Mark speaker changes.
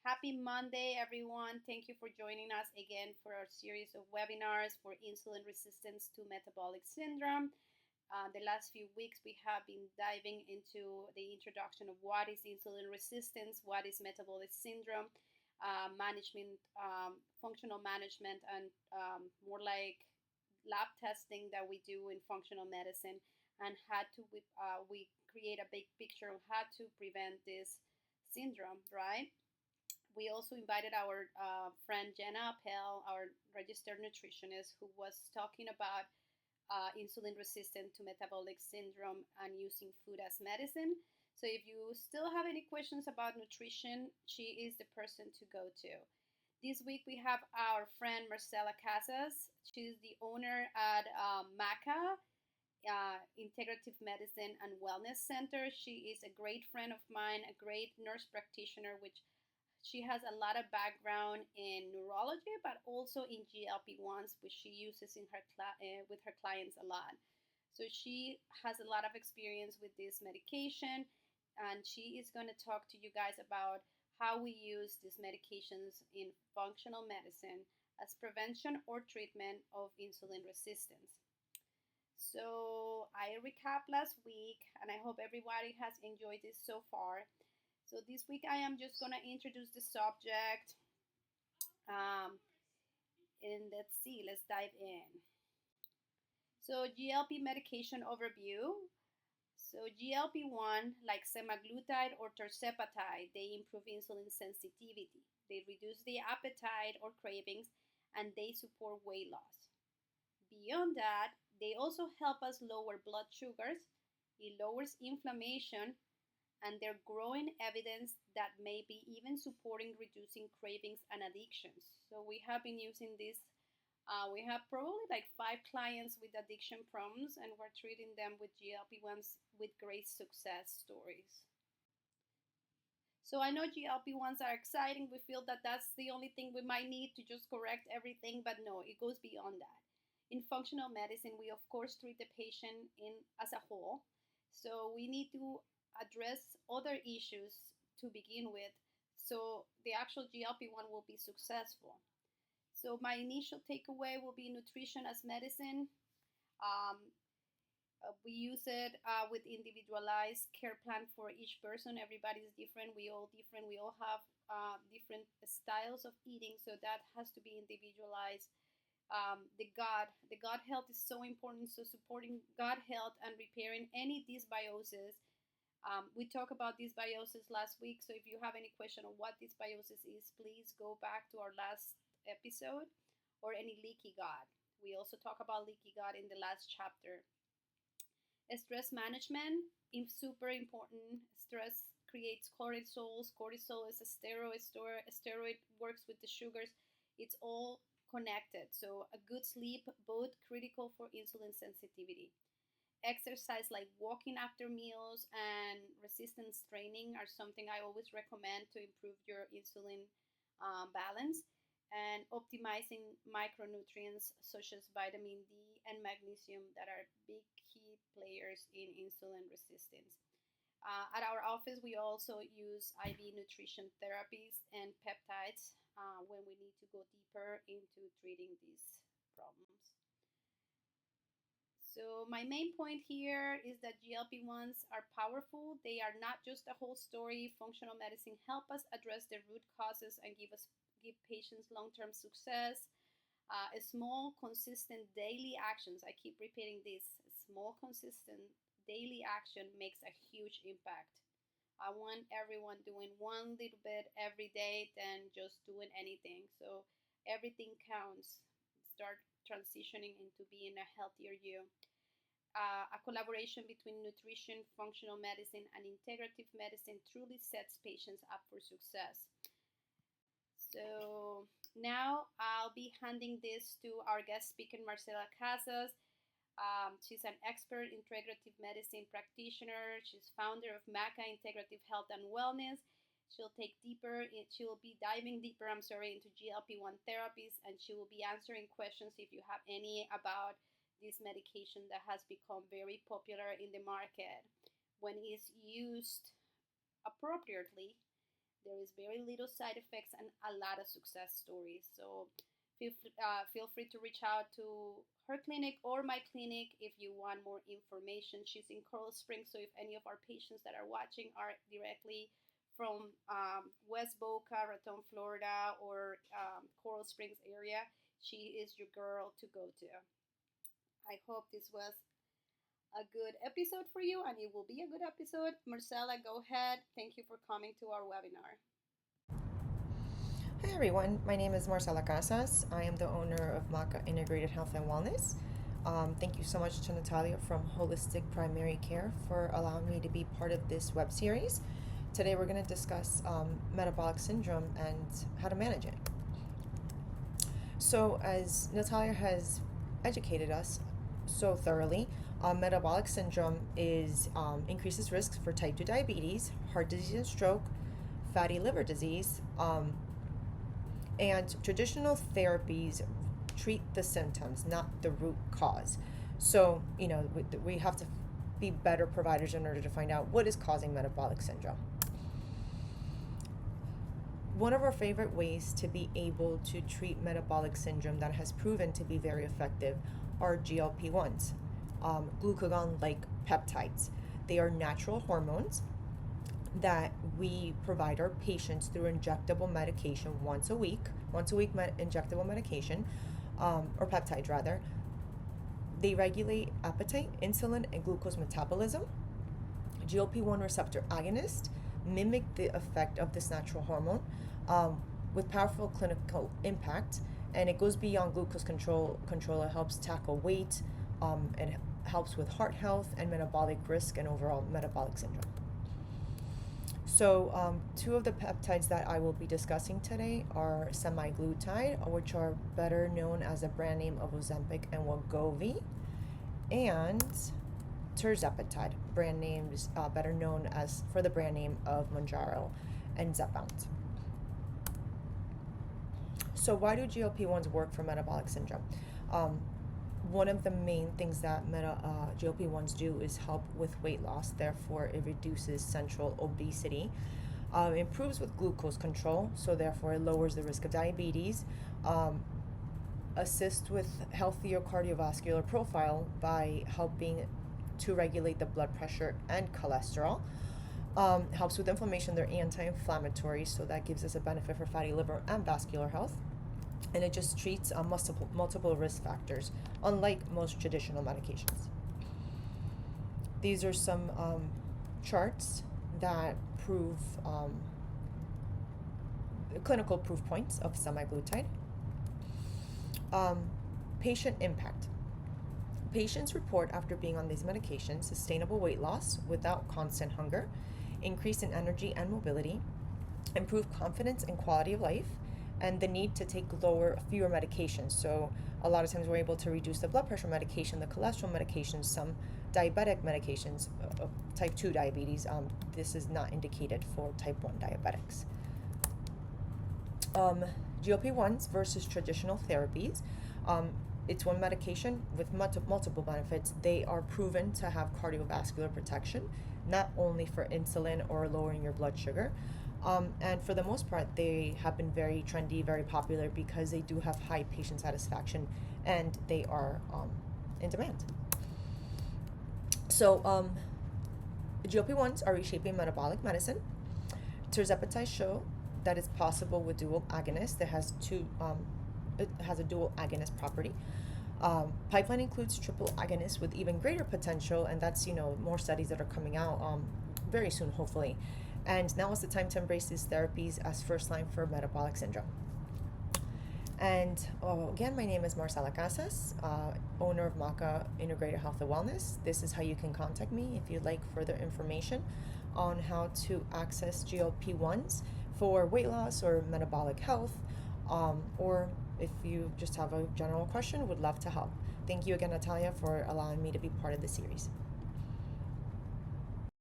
Speaker 1: Happy Monday, everyone. Thank you for joining us again for our series of webinars for insulin resistance to metabolic syndrome. The last few weeks, we have been diving into the introduction of what is insulin resistance, what is metabolic syndrome, management, functional management, and more like lab testing that we do in functional medicine, and how to we create a big picture of how to prevent this syndrome, right? We also invited our friend Jenna Appel, our registered nutritionist, who was talking about insulin resistant to metabolic syndrome and using food as medicine. So if you still have any questions about nutrition, she is the person to go to. This week we have our friend Marcela Casas. She's the owner at MACA Integrative Medicine and Wellness Center. She is a great friend of mine, a great nurse practitioner, which she has a lot of background in neurology, but also in GLP-1s, which she uses in her with her clients a lot. So she has a lot of experience with this medication, and she is going to talk to you guys about how we use these medications in functional medicine as prevention or treatment of insulin resistance. So I recap last week, and I hope everybody has enjoyed this so far. So this week I am just going to introduce the subject, and let's dive in. So GLP medication overview. So GLP-1, like semaglutide or tirzepatide, they improve insulin sensitivity. They reduce the appetite or cravings, and they support weight loss. Beyond that, they also help us lower blood sugars. It lowers inflammation, and there's growing evidence that may be even supporting reducing cravings and addictions. So we have been using this. We have probably like 5 clients with addiction problems, and we're treating them with GLP-1s with great success stories. So I know GLP-1s are exciting. We feel that that's the only thing we might need to just correct everything, but no, it goes beyond that. In functional medicine, we of course treat the patient as a whole. So we need to address other issues to begin with, so the actual GLP-1 will be successful. So my initial takeaway will be nutrition as medicine. We use it with individualized care plan for each person. Everybody's different. We all different. We all have different styles of eating, so that has to be individualized. The gut health is so important. So supporting gut health and repairing any dysbiosis. We talked about dysbiosis last week, so if you have any question on what dysbiosis is, please go back to our last episode, or any leaky gut. We also talk about leaky gut in the last chapter. Stress management is super important. Stress creates cortisol. Cortisol is a steroid. Steroid works with the sugars. It's all connected. So a good sleep, both critical for insulin sensitivity. Exercise like walking after meals and resistance training are something I always recommend to improve your insulin balance, and optimizing micronutrients such as vitamin D and magnesium that are big key players in insulin resistance. At our office, we also use IV nutrition therapies and peptides when we need to go deeper into treating these problems. So my main point here is that GLP-1s are powerful. They are not just a whole story. Functional medicine help us address the root causes and give patients long-term success. A small, consistent daily actions. I keep repeating this. Small, consistent daily action makes a huge impact. I want everyone doing one little bit every day than just doing anything. So everything counts. Start transitioning into being a healthier you. A collaboration between nutrition, functional medicine, and integrative medicine truly sets patients up for success. So now I'll be handing this to our guest speaker, Marcela Casas. She's an expert integrative medicine practitioner. She's founder of MACA Integrative Health and Wellness. She'll be diving deeper, into GLP-1 therapies, and she will be answering questions if you have any about this medication that has become very popular in the market. When it's used appropriately, There is very little side effects and a lot of success stories. So feel free to reach out to her clinic or my clinic if you want more information. She's in Coral Springs, so if any of our patients that are watching are directly from West Boca Raton, Florida, or Coral Springs area, she is your girl to go to. I hope this was a good episode for you, and it will be a good episode. Marcela, go ahead. Thank you for coming to our webinar.
Speaker 2: Hi everyone, my name is Marcela Casas. I am the owner of MACA Integrative Health and Wellness. Thank you so much to Natalia from Holistic Primary Care for allowing me to be part of this web series. Today we're going to discuss metabolic syndrome and how to manage it. So as Natalia has educated us so thoroughly, metabolic syndrome increases risks for type 2 diabetes, heart disease and stroke, fatty liver disease, and traditional therapies treat the symptoms, not the root cause. So, we have to be better providers in order to find out what is causing metabolic syndrome. One of our favorite ways to be able to treat metabolic syndrome that has proven to be very effective are GLP-1s, glucagon-like peptides. They are natural hormones that we provide our patients through injectable medication once a week injectable medication, or peptides rather. They regulate appetite, insulin, and glucose metabolism. GLP-1 receptor agonists mimic the effect of this natural hormone with powerful clinical impact, and it goes beyond glucose control. It helps tackle weight, it helps with heart health and metabolic risk and overall metabolic syndrome. So two of the peptides that I will be discussing today are semaglutide, which are better known as the brand name of Ozempic and Wegovy, and tirzepatide, brand names better known as for the brand name of Mounjaro and Zepbound. So why do GLP-1s work for metabolic syndrome? One of the main things that GLP-1s do is help with weight loss. Therefore, it reduces central obesity, improves with glucose control, so therefore it lowers the risk of diabetes, assists with healthier cardiovascular profile by helping to regulate the blood pressure and cholesterol, helps with inflammation. They're anti-inflammatory, so that gives us a benefit for fatty liver and vascular health. And it just treats multiple risk factors, unlike most traditional medications. These are some charts that prove clinical proof points of semaglutide. Patient impact. Patients report after being on these medications sustainable weight loss without constant hunger, increase in energy and mobility, improved confidence and quality of life, and the need to take fewer medications. So a lot of times we're able to reduce the blood pressure medication, the cholesterol medications, some diabetic medications, type 2 diabetes. This is not indicated for type 1 diabetics. GLP-1s versus traditional therapies. It's one medication with multiple benefits. They are proven to have cardiovascular protection, not only for insulin or lowering your blood sugar. And for the most part, they have been very trendy, very popular because they do have high patient satisfaction and they are in demand. So GLP-1s are reshaping metabolic medicine. Tirzepatide show that it's possible with dual agonists. It has a dual agonist property. Pipeline includes triple agonists with even greater potential, and that's more studies that are coming out very soon, hopefully. And now is the time to embrace these therapies as first line for metabolic syndrome. And again, my name is Marcela Casas, owner of MACA Integrative Health and Wellness. This is how you can contact me if you'd like further information on how to access GLP-1s for weight loss or metabolic health, or if you just have a general question, would love to help. Thank you again, Natalia, for allowing me to be part of the series.